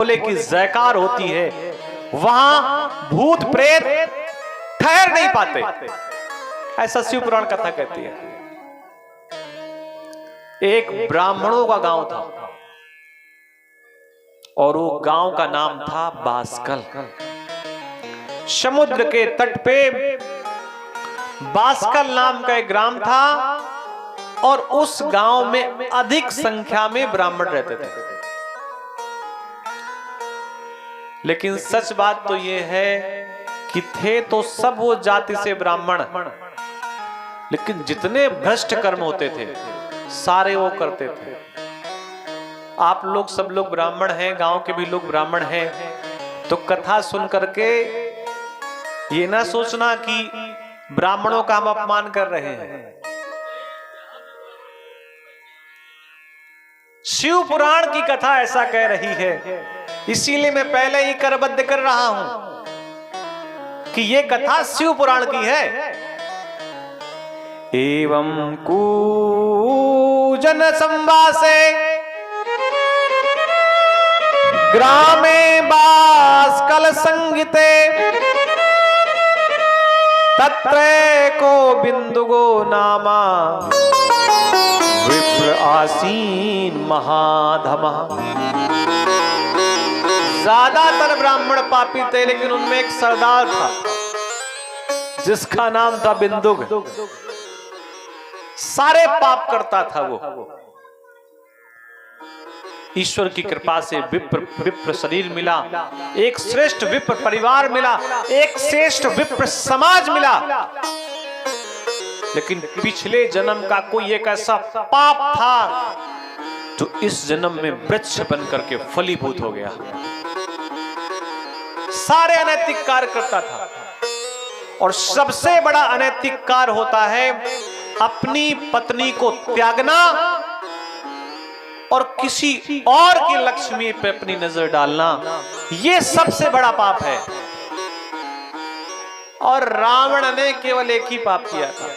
भोले की जयकार होती है, वहां भूत प्रेत ठहर नहीं पाते, ऐसा शिव पुराण कथा कहती है। एक ब्राह्मणों का गांव था और वो गांव का नाम था बासकल। समुद्र के तट पे बासकल नाम का एक ग्राम था और उस गांव में अधिक संख्या में ब्राह्मण रहते थे। लेकिन सच बात तो यह है कि थे तो सब वो जाति से ब्राह्मण, लेकिन जितने भ्रष्ट कर्म होते थे सारे वो करते थे। आप लोग सब लोग ब्राह्मण हैं, गांव के भी लोग ब्राह्मण हैं, तो कथा सुन करके ये ना सोचना कि ब्राह्मणों का हम अपमान कर रहे हैं। शिव पुराण की कथा ऐसा कह रही है, इसीलिए मैं पहले ही करबद्ध कर रहा हूं कि ये कथा शिव पुराण की है। एवं कूजन संवासे ग्रामे बासकल संगिते तत्रे को बिंदुगो नामा विप्र आसीन महाधमा। ज्यादातर ब्राह्मण पापी थे, लेकिन उनमें एक सरदार था जिसका नाम था बिंदुग। सारे पाप करता था वो। ईश्वर की कृपा से विप्र शरीर मिला, एक श्रेष्ठ विप्र परिवार मिला, एक श्रेष्ठ विप्र समाज मिला, लेकिन पिछले जन्म का कोई एक ऐसा पाप था जो इस जन्म में वृक्ष बनकर के फलीभूत हो गया। सारे अनैतिक कार्य करता था और सबसे बड़ा अनैतिक कार्य होता है अपनी पत्नी को त्यागना और किसी और की लक्ष्मी पे अपनी नजर डालना। यह सबसे बड़ा पाप है। और रावण ने केवल एक ही पाप किया था,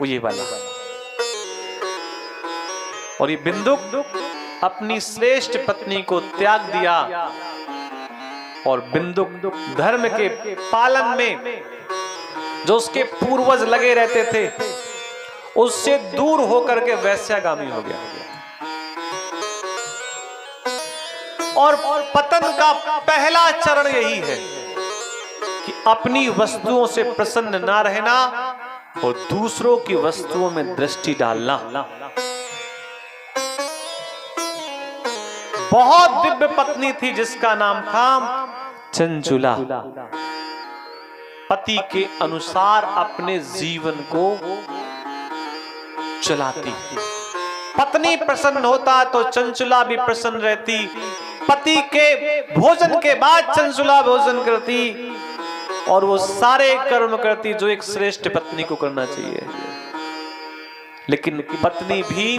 वो ये वाला। और ये बिंदुक अपनी श्रेष्ठ पत्नी को त्याग दिया और बिंदुक धर्म के पालन में जो उसके पूर्वज लगे रहते थे उससे दूर होकर के वैश्यागामी हो गया। और पतन का पहला चरण यही है कि अपनी वस्तुओं से प्रसन्न ना रहना और दूसरों की वस्तुओं में दृष्टि डालना। बहुत दिव्य पत्नी थी जिसका नाम था चंचुला। पति के अनुसार अपने जीवन को चलाती। पत्नी प्रसन्न होता तो चंचुला भी प्रसन्न रहती। पति के भोजन के बाद चंचुला भोजन करती और वो सारे कर्म करती जो एक श्रेष्ठ पत्नी को करना चाहिए। लेकिन पत्नी भी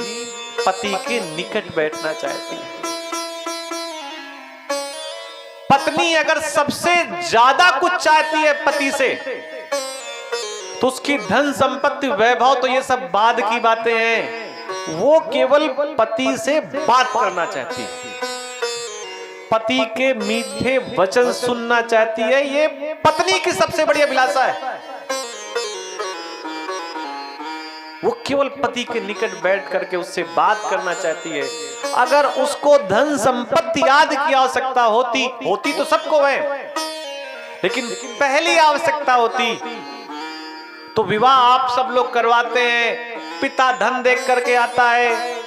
पति के निकट बैठना चाहती है। पत्नी अगर सबसे ज्यादा कुछ चाहती है पति से तो उसकी धन संपत्ति वैभव तो ये सब बाद की बातें हैं। वो केवल पति से बात करना चाहती है, पति के मीठे वचन सुनना चाहती है। ये पत्नी की सबसे बड़ी अभिलाषा है। वो केवल पति के निकट बैठ करके उससे बात करना चाहती है। अगर उसको धन संपत्ति आदि की आवश्यकता होती तो सबको है, लेकिन पहली आवश्यकता होती तो विवाह आप सब लोग करवाते हैं। पिता धन देख करके आता है,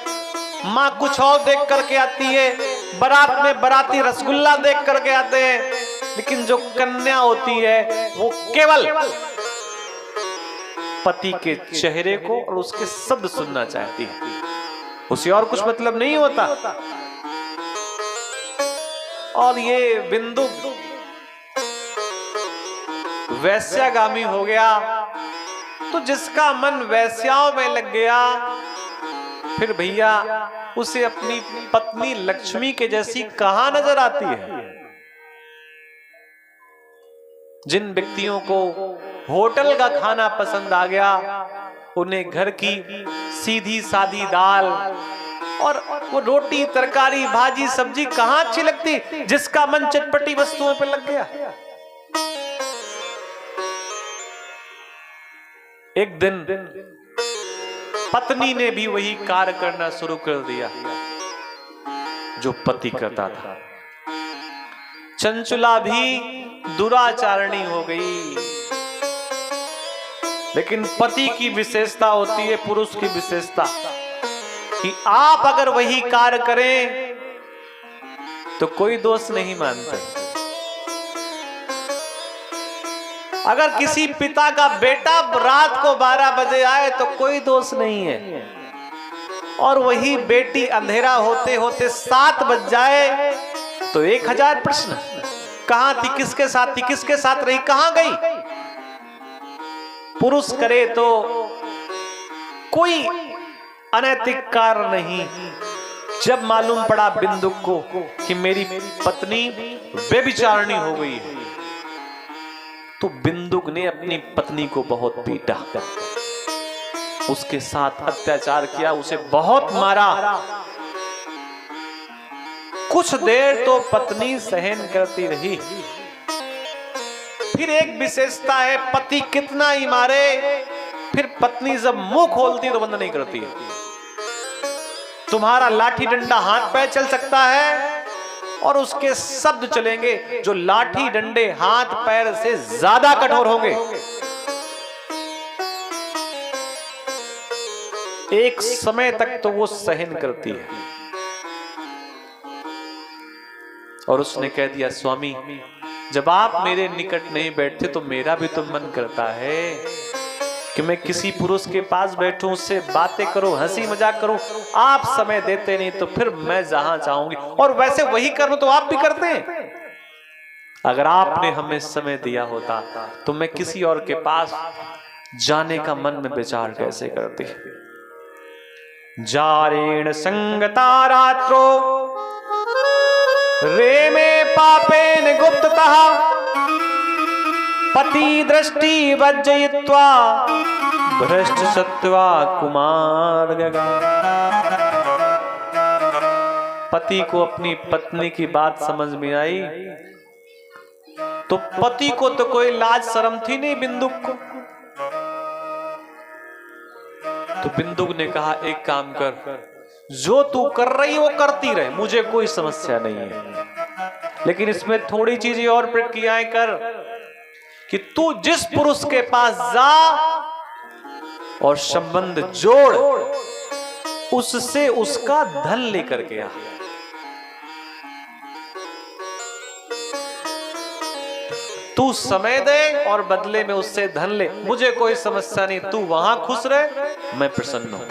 माँ कुछ और देख करके आती है, बारात में बाराती रसगुल्ला देख करके आते हैं, लेकिन जो कन्या होती है वो केवल पति के चेहरे को और उसके शब्द सुनना चाहती है, उसे और कुछ मतलब नहीं होता। और ये बिंदु वैश्यागामी हो गया तो जिसका मन वैश्याओं में लग गया फिर भैया उसे अपनी पत्नी लक्ष्मी के जैसी कहां नजर आती है। जिन व्यक्तियों को होटल का खाना पसंद आ गया उन्हें घर की सीधी सादी दाल और वो रोटी तरकारी भाजी सब्जी कहां अच्छी लगती, जिसका मन चटपटी वस्तुओं पे लग गया। एक दिन पत्नी ने भी वही कार्य करना शुरू कर दिया जो पति करता था। चंचुला भी दुराचारणी हो गई। लेकिन पति की विशेषता होती है, पुरुष की विशेषता, कि आप अगर वही कार्य करें तो कोई दोष नहीं मानते। अगर किसी पिता का बेटा रात को 12 बजे आए तो कोई दोष नहीं है, और वही बेटी अंधेरा होते होते 7 बज जाए तो 1000 प्रश्न। कहां थी, किसके साथ थी, किसके साथ रही, कहां गई। पुरुष करे तो कोई अनैतिक कार्य नहीं। जब मालूम पड़ा बिंदुक को कि मेरी पत्नी व्यभिचारिणी हो गई है, तो बिंदुक ने अपनी पत्नी को बहुत पीटा, उसके साथ अत्याचार किया, उसे बहुत मारा। कुछ देर तो पत्नी सहन करती रही। फिर एक विशेषता है, पति कितना ही मारे, फिर पत्नी जब मुंह खोलती तो बंद नहीं करती है। तुम्हारा लाठी डंडा हाथ पैर चल सकता है और उसके शब्द चलेंगे जो लाठी डंडे हाथ पैर से ज्यादा कठोर होंगे। एक समय तक तो वो सहन करती है, और उसने कह दिया, स्वामी जब आप मेरे निकट नहीं बैठते तो मेरा भी तो मन करता है कि मैं किसी पुरुष के पास बैठूं, उससे बातें करूं, हंसी मजाक करूं। आप समय देते नहीं तो फिर मैं जहां चाहूंगी, और वैसे वही करूं तो आप भी करते हैं। अगर आपने हमें समय दिया होता तो मैं किसी और के पास जाने का मन में विचार कैसे करती। जारेण संगता रात्रो रे में पापेन गुप्ततः पति दृष्टि वज्जयित्वा भ्रष्ट सत्वा कुमार गगा। पति को अपनी पत्नी की बात समझ में आई तो पति को तो कोई लाज शर्म थी नहीं बिंदुक को। तो बिंदुक ने कहा, एक काम कर, जो तू कर रही वो करती रहे, मुझे कोई समस्या नहीं है, लेकिन इसमें थोड़ी चीजें और प्रक्रियाएं कर कि तू जिस पुरुष के पास जा और संबंध जोड़, उससे उसका धन लेकर के आ। तू समय दे और बदले में उससे धन ले, मुझे कोई समस्या नहीं, तू वहां खुश रहे, मैं प्रसन्न हूं।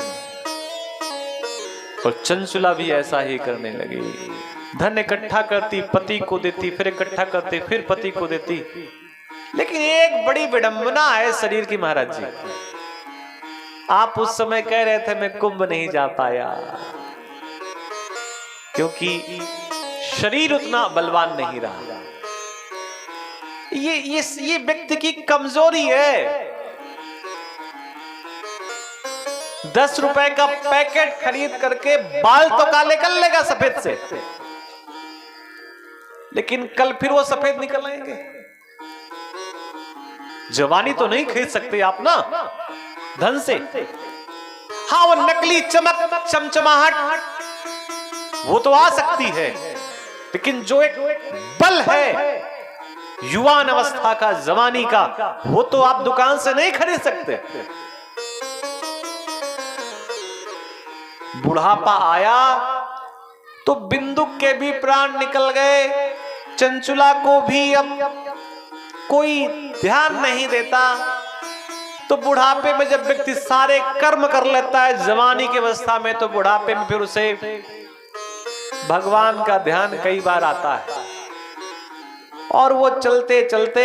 और चंचुला भी ऐसा ही करने लगी। धन इकट्ठा करती, पति को देती, फिर इकट्ठा करती, फिर पति को देती। लेकिन एक बड़ी विडंबना है शरीर की महाराज जी। आप उस समय कह रहे थे मैं कुंभ नहीं जा पाया, क्योंकि शरीर उतना बलवान नहीं रहा। ये व्यक्ति की कमजोरी है। 10 रुपए का पैकेट खरीद करके बाल तो काले कर लेगा सफेद से, लेकिन कल फिर वो सफेद निकल आएंगे। जवानी तो नहीं खरीद सकते आप ना धन से। हाँ, वो नकली चमक चमचमाहट वो तो आ सकती है, लेकिन जो एक बल है युवान अवस्था का, जवानी का, वो तो आप दुकान से नहीं खरीद सकते। बुढ़ापा आया तो बिंदुक के भी प्राण निकल गए, चंचुला को भी अब कोई ध्यान नहीं देता। तो बुढ़ापे में जब व्यक्ति सारे कर्म कर लेता है जवानी की अवस्था में, तो बुढ़ापे में फिर उसे भगवान का ध्यान कई बार आता है। और वो चलते चलते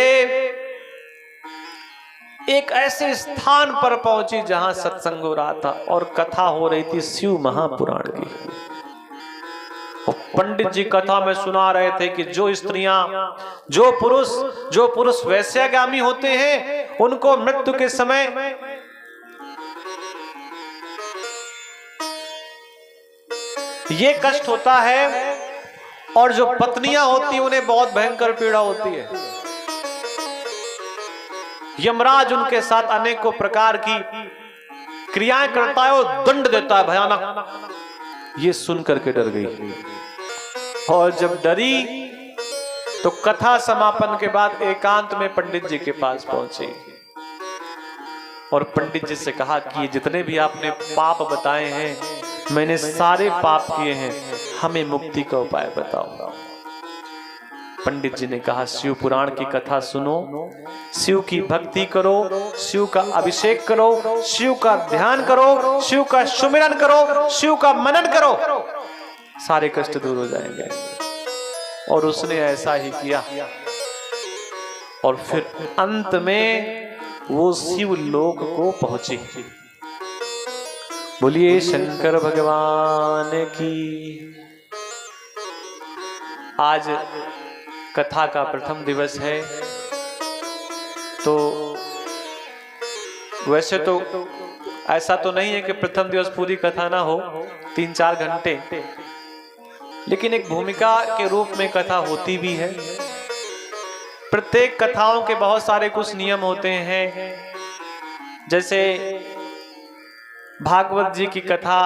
एक ऐसे स्थान पर पहुंची जहां सत्संग हो रहा था और कथा हो रही थी शिव महापुराण की। पंडित जी कथा में सुना रहे थे कि जो स्त्रियां, जो पुरुष वैश्यागामी होते हैं, उनको मृत्यु के समय ये कष्ट होता है। और जो पत्नियां होती उन्हें बहुत भयंकर पीड़ा होती है। यमराज उनके साथ अनेकों प्रकार की क्रियाएं करता है और दंड देता है भयानक। ये सुन करके डर गई, और जब डरी तो कथा समापन के बाद एकांत में पंडित जी के पास पहुंची और पंडित जी से कहा कि ये जितने भी आपने पाप बताए हैं, मैंने सारे पाप किए हैं, हमें मुक्ति का उपाय बताओ। पंडित जी ने कहा, शिव पुराण की कथा सुनो, शिव की भक्ति करो, शिव का अभिषेक करो, शिव का ध्यान करो, शिव का सुमिरन करो, शिव का मनन करो, सारे कष्ट दूर हो जाएंगे। और उसने ऐसा ही किया। और फिर अंत में वो शिव लोक को पहुंची। बोलिए शंकर भगवान की। आज कथा का प्रथम दिवस है, तो वैसे तो ऐसा तो नहीं है कि प्रथम दिवस पूरी कथा ना हो, 3-4 घंटे, लेकिन एक भूमिका के रूप में कथा होती भी है। प्रत्येक कथाओं के बहुत सारे कुछ नियम होते हैं। जैसे भागवत जी की कथा